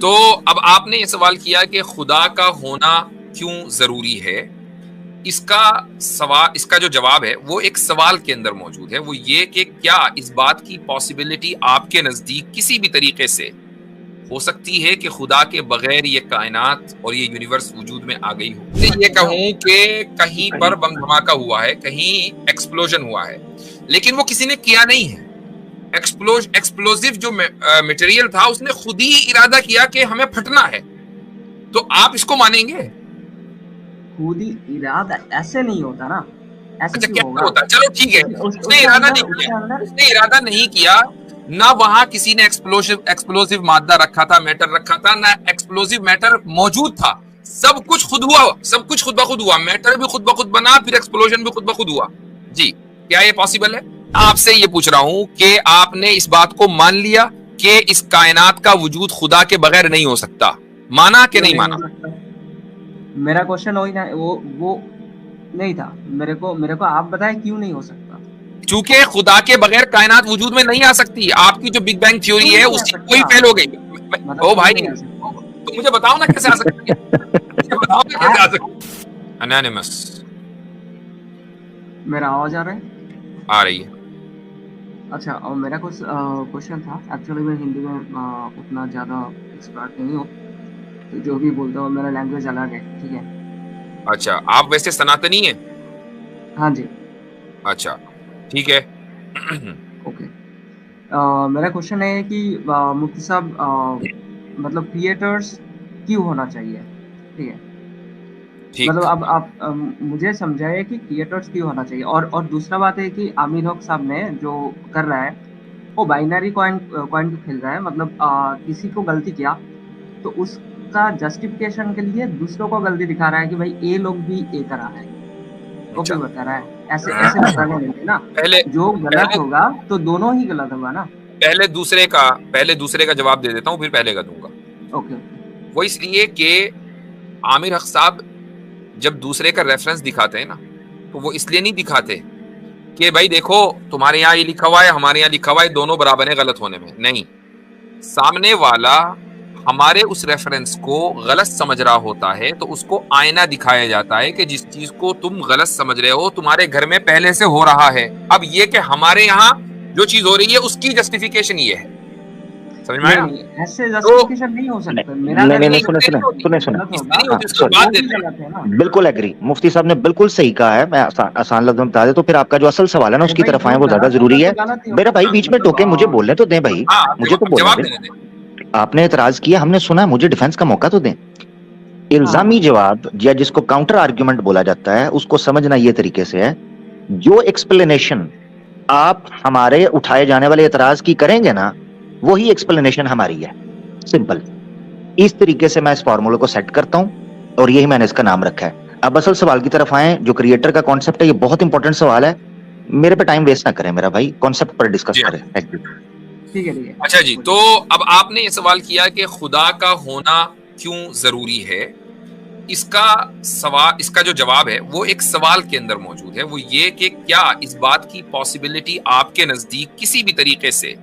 तो अब आपने ये सवाल किया कि खुदा का होना क्यों जरूरी है। इसका जो जवाब है वो एक सवाल के अंदर मौजूद है, वो ये कि क्या इस बात की पॉसिबिलिटी आपके नजदीक किसी भी तरीके से हो सकती है कि खुदा के बगैर ये कायनात और ये यूनिवर्स वजूद में आ गई हो। ये कहूं कि कहीं पर बम धमाका हुआ है, कहीं एक्सप्लोजन हुआ है, लेकिन वो किसी ने किया नहीं है। एक्सप्लोजिव जो मटेरियल था उसने खुद ही इरादा किया कि हमें फटना है। तो आप इसको मानेंगे? खुद ही इरादा ऐसे नहीं होता ना, ऐसे अच्छा, क्यों क्या होगा? होता? चलो ठीक है, उसने इरादा नहीं किया, उसने इरादा नहीं किया ना, वहां किसी ने एक्सप्लोसिव मादा रखा था, मैटर रखा था ना, एक्सप्लोसिव मैटर मौजूद था। सब कुछ खुद हुआ, सब कुछ खुद ब खुद हुआ, मैटर भी खुद ब खुद बना, फिर एक्सप्लोजन भी खुद ब खुद हुआ। जी, क्या ये पॉसिबल है? आपसे ये पूछ रहा हूं कि आपने इस बात को मान लिया कि इस कायनात का वजूद खुदा के बगैर नहीं हो सकता, माना कि नहीं माना? मेरा क्वेश्चन वही ना, वो नहीं था। मेरे को आप बताएं क्यों नहीं हो सकता। चूंकि खुदा के बगैर कायनात वजूद में नहीं आ सकती। आपकी जो बिग बैंग थ्योरी है उसकी कोई फेल हो गई। ओ भाई, तो मुझे बताओ ना कैसे आ सकती है, मुझे बताओ ना कैसे आ सकती है। अनोनिमस, मेरा आवाज आ रहा है? आ रही है। अच्छा, और मेरा कुछ क्वेश्चन था। एक्चुअली मैं हिंदी में उतना ज़्यादा एक्सपर्ट नहीं हूँ, तो जो भी बोलता हूँ मेरा लैंग्वेज अलग है, ठीक है? अच्छा, आप वैसे सनातनी हैं? हाँ जी। अच्छा, ठीक है। ओके। मेरा क्वेश्चन है कि मुफ्ती साहब, मतलब क्रिएटर्स क्यों होना चाहिए, ठीक है? मतलब ठीक। अब आप मुझे समझाइए कि क्रिएटर्स क्यों होना चाहिए। और दूसरा बात है कि आमिर हक साहब ने जो कर रहा है वो बाइनरी कॉइन कॉइन को खेल रहा है। मतलब किसी को गलती किया तो उसका जस्टिफिकेशन के लिए दूसरों को गलती दिखा रहा है कि भाई ये लोग भी ये करा है, वो अच्छा, भी बता रहा है। ऐसे ऐसे बताने नहीं ना, पहले जो गलत पहले होगा तो दोनों ही गलत होगा ना। पहले दूसरे का जवाब दे देता हूँ, फिर पहले का दूंगा। ओके। वो इसलिए कि आमिर हक साहब जब दूसरे का रेफरेंस दिखाते हैं ना, तो वो इसलिए नहीं दिखाते कि भाई देखो तुम्हारे यहाँ ये लिखा हुआ है, हमारे यहाँ लिखा हुआ है, दोनों बराबर है गलत होने में। नहीं, सामने वाला हमारे उस रेफरेंस को गलत समझ रहा होता है तो उसको आईना दिखाया जाता है कि जिस चीज को तुम गलत समझ रहे हो तुम्हारे घर में पहले से हो रहा है। अब ये कि हमारे यहाँ जो चीज हो रही है उसकी जस्टिफिकेशन ये है। समझ में आया? नहीं, ऐसे तो जस्टिफिकेशन नहीं हो सकता। मेरा नहीं घर नहीं में नहीं, सुने सुने सुने सुने, गलत इसलिए होगा नहीं होती, उसको सॉरी, बात वो भी देते हैं। गलत है ना। बिल्कुल एग्री, मुफ्ती साहब ने बिल्कुल सही कहा है। मैं आसान लफ्ज़ों में बता दे तो फिर आपका जो असल सवाल है ना अरे उसकी भाई, तरफ आए, जो वो ज्यादा गलत होगा जरूरी तो है। गलत ही मेरा होगा भाई ना। बीच में मतलब टोके, मुझे बोलने तो दें भाई, हाँ, मुझे तो बोलने जवाब दें। देने दें। आपने एतराज किया, हमने सुना, मुझे डिफेंस का मौका तो दें। हाँ इल्जामी जवाब या जिसको काउंटर आर्ग्यूमेंट बोला जाता है उसको समझना ये तरीके से है, जो एक्सप्लेनेशन आप हमारे उठाए जाने वाले एतराज की करेंगे ना, वही एक्सप्लेनेशन हमारी है। सिंपल। इस तरीके से मैं इस फॉर्मूले को सेट करता हूं और यही मैंने इसका नाम रखा है। अब असल सवाल की तरफ आए, जो क्रिएटर का कॉन्सेप्ट है, ये बहुत इंपॉर्टेंट सवाल है। मेरे पे टाइम वेस्ट ना करें मेरा भाई, कॉन्सेप्ट पर डिस्कस करें। Thank you. ठीक है, ठीक है। अच्छा जी, तो अब आपने ये सवाल किया कि खुदा का होना क्यों जरूरी है। इसका जो जवाब है वो एक सवाल के अंदर मौजूद है, वो ये कि क्या इस बात की पॉसिबिलिटी आपके नजदीक किसी भी तरीके से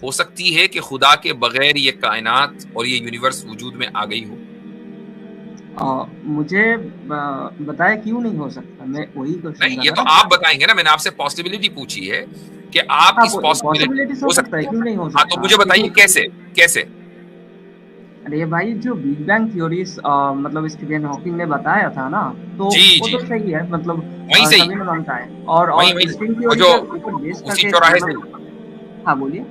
हो सकती है कि खुदा के बगैर ये कायनात और ये यूनिवर्स वजूद में आ गई हो। मुझे बताया क्यों नहीं हो सकता। मैं वही क्वेश्चन नहीं, कर ये रहा तो ना। आप बताएंगे ना, मैंने आपसे पॉसिबिलिटी पूछी है कि आप हाँ, इस पॉसिबिलिटी पॉसिबिलिटीज हो हो सकता सकती है, है। क्यों नहीं हो हाँ, तो सकता, मुझे बताइए क्योंकि कैसे कैसे। अरे भाई, जो बिग बैंग थ्योरीज मतलब स्टीफन हॉकिंग ने बताया था ना, तो जी वो जी, तो सही है। मतलब वहीं से ही, सभी ने मानता है। वहीं और वहीं स्ट्रिंग वो थ्योरी जो के ऊपर बेस उसी करके, चौराहे से, मतलब हाँ बोलिए।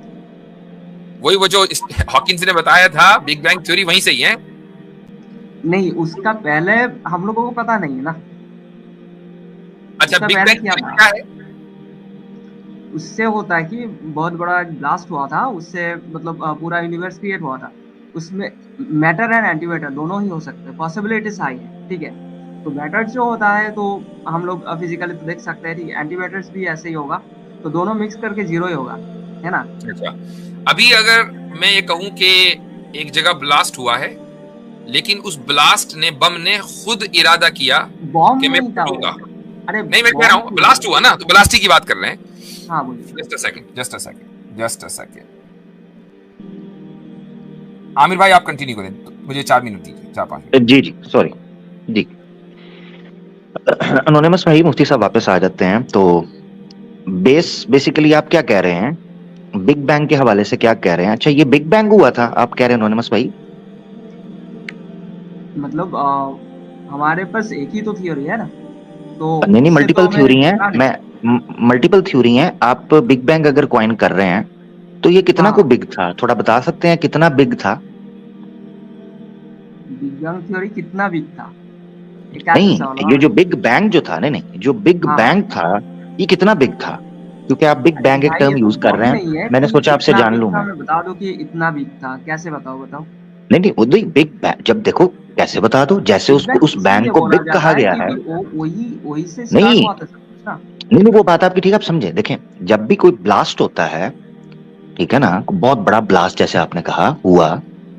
वही वो जो हॉकिंस ने बताया था बिग बैंग थ्योरी वहीं से ही है। नहीं, उसका पहले हम लोगों को पता नहीं है ना। अच्छा, उसका बिग पहले बैंग क्या थ्योरी था? क्या है? उससे होता है कि बहुत बड़ा ब्लास्ट हुआ था, उससे मतलब पूरा यूनिवर्स क्रिएट हुआ था। उसमें मैटर एंड एंटी मैटर दोनों ही हो सकते हैं, पॉसिबिलिटीज हाई है, ठीक है? तो मैटर जो होता है तो हम लोग फिजिकली तो देख सकते हैं, ठीक है? एंटी मैटर्स भी ऐसे ही होगा, तो दोनों मिक्स करके जीरो ही होगा, है ना? अच्छा, अभी अगर मैं ये कहूं कि एक जगह ब्लास्ट हुआ है, लेकिन उस ब्लास्ट ने, बम ने खुद इरादा किया बॉम्ब कि मैं नहीं था वो। फूटूंगा। अरे नहीं, मैं कह रहा बॉम्ब हूं थी वो। ब्लास्ट हुआ ना, तो ब्लास्ट ही की बात कर रहे हैं। हाँ बोलिए। Just a second, just a second, just a second. Aamir भाई आप कंटिन्यू करें, तो मुझे 4 मिनट दीजिए, 4-5 मिनट। जी जी सॉरी जी। एनोनिमस भाई मुफ्ती साहब वापस आ जाते हैं। तो बेसिकली आप क्या कह रहे हैं, बिग बैंग के हवाले से क्या कह रहे हैं? अच्छा ये बिग बैंग हुआ था आप कह रहे हैं एनोनिमस भाई? मतलब हमारे पास एक ही तो थ्योरी है ना, तो नहीं नहीं, उससे तो मल्टीपल हमें थ्योरी है। हटना नहीं। मैं मल्टीपल थ्योरी है। आप बिग बैंग अगर क्वाइन कर रहे हैं तो ये कितना को हाँ, बिग था, थोड़ा बता सकते हैं कितना बिग था? बिग बैंग थ्योरी कितना वीक था, ये कैसे सवाल नहीं, हुआ ये जो भाई? बिग बैंग जो था, नहीं नहीं, जो बिग हाँ बैंग था ये कितना बिग था? क्योंकि आप बिग अरे बैंग एक भाई, ये टर्म तो यूज कर वो भी रहे हैं, नहीं है मैंने कि सोचा आपसे इतना जान वीक लूं था मैं। मैं बता दूं कि इतना वीक था, कैसे बताओ बताओ। नहीं नहीं, वो बिग बैंग जब देखो कैसे बता दो, जैसे बिग उसको बैंग उस बैंक इसीलिए को बोला बिग कहा जाता है गया कि है। वही वही से स्टार्ट नहीं हुआ था सब कुछ ना। नहीं नहीं, वो बात आपकी ठीक है, आप समझे। देखें, जब भी कोई ब्लास्ट होता है, ठीक है ना, बहुत बड़ा ब्लास्ट जैसे आपने कहा हुआ,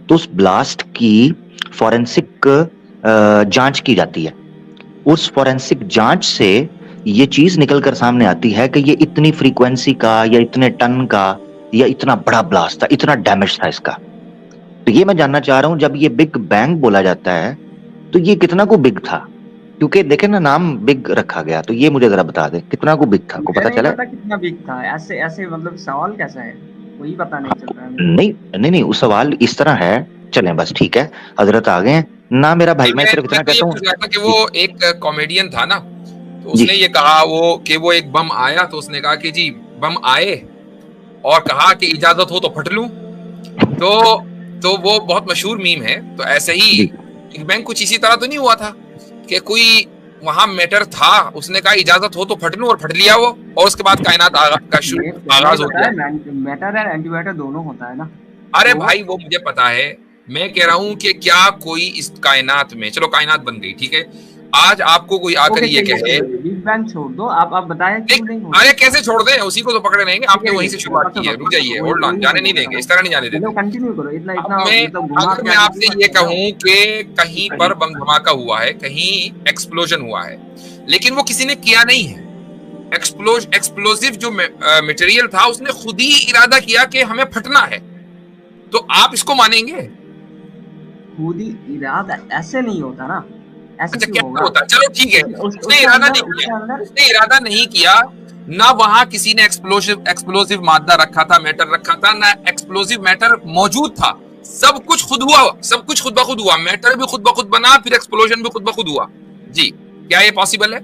तो उस ब्लास्ट की फॉरेंसिक जांच की जाती है। उस फॉरेंसिक जांच से ये चीज निकल कर सामने आती है कि ये इतनी फ्रीक्वेंसी का या इतने टन का या इतना बड़ा ब्लास्ट था, इतना डैमेज था इसका। तो ये मैं जानना चाह रहा हूं, जब ये बिग बैंग बोला जाता है तो ये कितना को बिग था? क्योंकि देखे ना, नाम बिग रखा गया, तो ये मुझे जरा बता दे कितना को बिग था, को मुझे पता नहीं चला है? पता कितना वीक था, ऐसे ऐसे मतलब सवाल कैसा है, वही पता नहीं चल रहा है मेरे नहीं नहीं नहीं, वो सवाल इस तरह है। चलें बस ठीक है, हजरत आ गए हैं ना मेरा भाई, मैं सिर्फ मैं इतना तो ये कहता हूँ। पूछ रहा था कि जी वो एक कॉमेडियन था ना, तो जी उसने ये कहा वो कि वो एक बम आया, तो उसने कहा कि जी बम आए और कहा कि इजाजत हो तो फट लूं। तो वो बहुत मशहूर मीम है। तो ऐसे ही जी बिग बैंग कुछ इसी तरह तो नहीं हुआ था कि कोई वहां मैटर था, उसने कहा इजाजत हो तो फट लूं और फट लिया वो, और उसके बाद कायनात ये पहले ही आगाज हो गया। बताया, मैटर एंड एंटीमैटर दोनों होता है ना। अरे तो भाई वो मुझे पता है, मैं कह रहा हूं कि क्या कोई इस कायनात में, चलो कायनात बन गई ठीक है, आज आपको कोई आकर ओके ये कहे, चलिए, बिग बैंग छोड़ दो, आप बताया नहीं, क्यों नहीं हो अरे सकता। कैसे छोड़ दें, उसी को तो पकड़े रहेंगे, ठीक आपने है, वहीं से शुरुआत बस की है, बस रुक बस जाइए, वही होल्ड ऑन, वही जाने मैं नहीं बोल देंगे, रहा इस तरह हूँ। नहीं जाने चलो देते। कंटिन्यू करो, इतना अब इतना मैं, मतलब घुमा अगर के मैं आगे आपसे क्यों मत ये बताओ। कहूं कि कहीं पर बम धमाका हुआ है, कहीं एक्सप्लोजन हुआ है, लेकिन वो किसी ने किया नहीं है। एक्सप्लोजिव जो मटेरियल था, उसने खुद ही इरादा किया कि हमें फटना है, तो आप इसको मानेंगे? खुद ही इरादा ऐसे नहीं होता ना, ऐसे अच्छा क्यों कैसे होगा? होता है, चलो ठीक है, उसने उसके इरादा अंदर नहीं किया, उसके अंदर उसने इरादा नहीं किया, ना वहां किसी ने एक्सप्लोसिव मादा रखा था, मैटर रखा था, ना एक्सप्लोसिव मैटर मौजूद था, सब कुछ खुद हुआ, सब कुछ खुद ब खुद हुआ, मैटर भी खुद ब खुद बना, फिर एक्सप्लोजन भी खुद ब खुद हुआ। जी, क्या ये पॉसिबल है?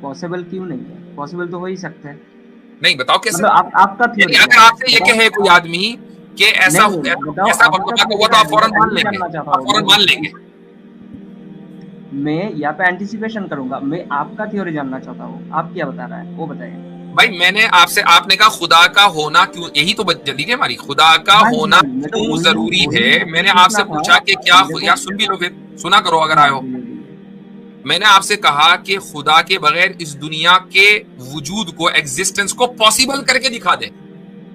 पॉसिबल क्यों नहीं है, पॉसिबल तो हो ही सकता है। नहीं, बताओ कैसे। मतलब आपका यानी थ्योरी क्या अगर है, आपसे ये बताओ। कहे कोई आदमी कि ऐसा नहीं नहीं, बताओ ऐसा बम आपका धमाका थ्योरी हुआ, तो क्या आप है, फौरन मान मैं लेंगे, जानना चाहता आप हूँ। फौरन मान लेंगे। मैं यहाँ पे एंटिसिपेशन करूंगा, मैं आपका थ्योरी जानना चाहता हूँ, आप क्या बता रहा है वो बताइए। भाई मैंने आपसे, आपने कहा खुदा का होना क्यों, यही तो जल्दी है हमारी, खुदा का हाँ जी होना हाँ जी, मैं तो क्यों वही जरूरी वही है, मैंने पूछना आपसे था पूछा कि क्या, मेरे को। या सुन भी लो फिर, सुना करो अगर हाँ आए हो। बोलिए बोलिए। मैंने आपसे कहा कि खुदा के बगैर इस दुनिया के वजूद को, एग्जिस्टेंस को पॉसिबल करके दिखा दे।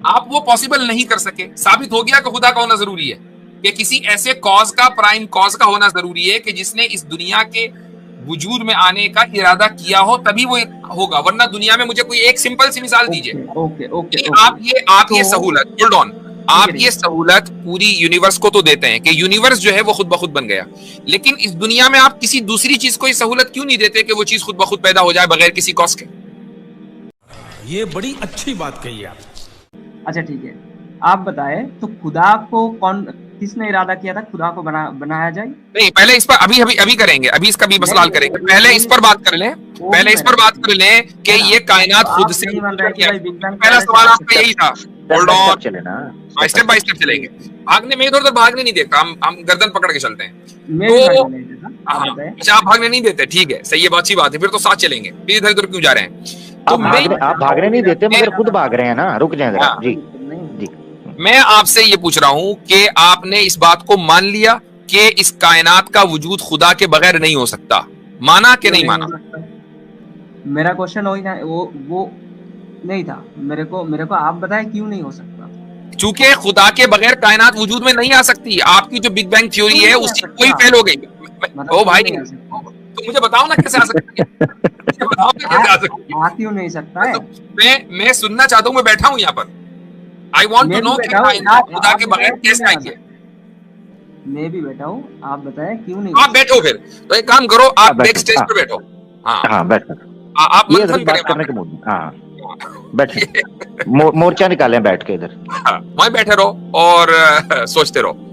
आप वो पॉसिबल नहीं कर सके, साबित हो गया कि खुदा का होना जरूरी है, कि किसी ऐसे कॉज का, प्राइम कॉज का होना जरूरी है कि जिसने इस दुनिया के वजूद में आने का इरादा किया हो, तभी वो होगा, वरना दुनिया में मुझे कोई एक सिंपल सी मिसाल दीजिए। ओके ओके ओके नहीं, ओके। आप तो ये सहूलत, होल्ड ऑन, ठीक आप है ठीक ये है। सहूलत पूरी यूनिवर्स को तो देते हैं कि यूनिवर्स जो है वो खुद ब खुद बन गया, लेकिन इस दुनिया में आप किसी दूसरी चीज को ये सहूलत क्यों नहीं देते कि वो चीज खुद ब खुद पैदा हो जाए बगैर किसी कॉस्ट के? ये बड़ी अच्छी बात कही आप। अच्छा ठीक है, आप बताएं तो खुदा को कौन, किसने इरादा किया था खुदा को बनाया जाए? नहीं, पहले इस पर अभी अभी अभी करेंगे, अभी इसका भी नहीं मसला हल करेंगे, पहले इस पर बात कर लें, वो भी पहले इस मैंने पर बात पूछी कर लें कि है ना। ये कायनात तो खुद आप से नहीं मान रहे कि भाई बिग बैंग पहला पहले से सवाल था। आपका यही था, step hold by on, step चले ना, स्टेप बाय स्टेप चलेंगे, भागने में इधर उधर भागने नहीं देता, हम गर्दन पकड़ के चलते हैं। मैं भी तो भागने नहीं देता, आप हाँ, बताएं। अच्छा आप भागने नहीं देते, ठीक है, सही है, बहुत अच्छी बात है, फिर तो साथ चलेंगे, फिर इधर उधर क्यों जा रहे हैं? तो आप भागने नहीं देते मगर खुद भाग रहे हैं ना, रुक जाए जरा हाँ, जी जी। मैं आपसे ये पूछ रहा हूं कि आपने इस बात को मान लिया कि इस कायनात का वजूद खुदा के बगैर नहीं हो सकता, माना कि क्यों नहीं नहीं माना? हो सकता? मेरा क्वेश्चन वही था, वो नहीं था, मेरे को आप बताएं क्यों नहीं हो सकता। चूंकि खुदा के बगैर कायनात वजूद में नहीं आ सकती, आपकी जो बिग बैंग थ्योरी क्यों है नहीं आ उसी कोई सकता, फेल हो गई। मतलब ओ क्यों भाई, नहीं आ सकता? तो मुझे बताओ ना कैसे आ सकती है, मुझे बताओ ना कैसे आ सकती है। आ क्यों नहीं सकता है? तो मैं सुनना चाहता हूं, मैं बैठा हूं यहाँ पर, आई वांट टू मैं भी नो कि बैठा हूँ, कायनात खुदा आप के बताएं बगैर क्यों कैसे नहीं आ आई है? सकते? मैं भी बैठा हूँ, आप बताएं क्यों नहीं आप आ बैठो फिर, तो एक काम करो, आप बैठो, बैक स्टेज हाँ पे बैठो। हाँ, हाँ बैठो, आप ये मंथन इधर करें बात वहां करने के पे। मूड में, हाँ बैठे, मोर्चा निकालें बैठ के इधर। हाँ, वहीं बैठे रहो और सोचते रहो।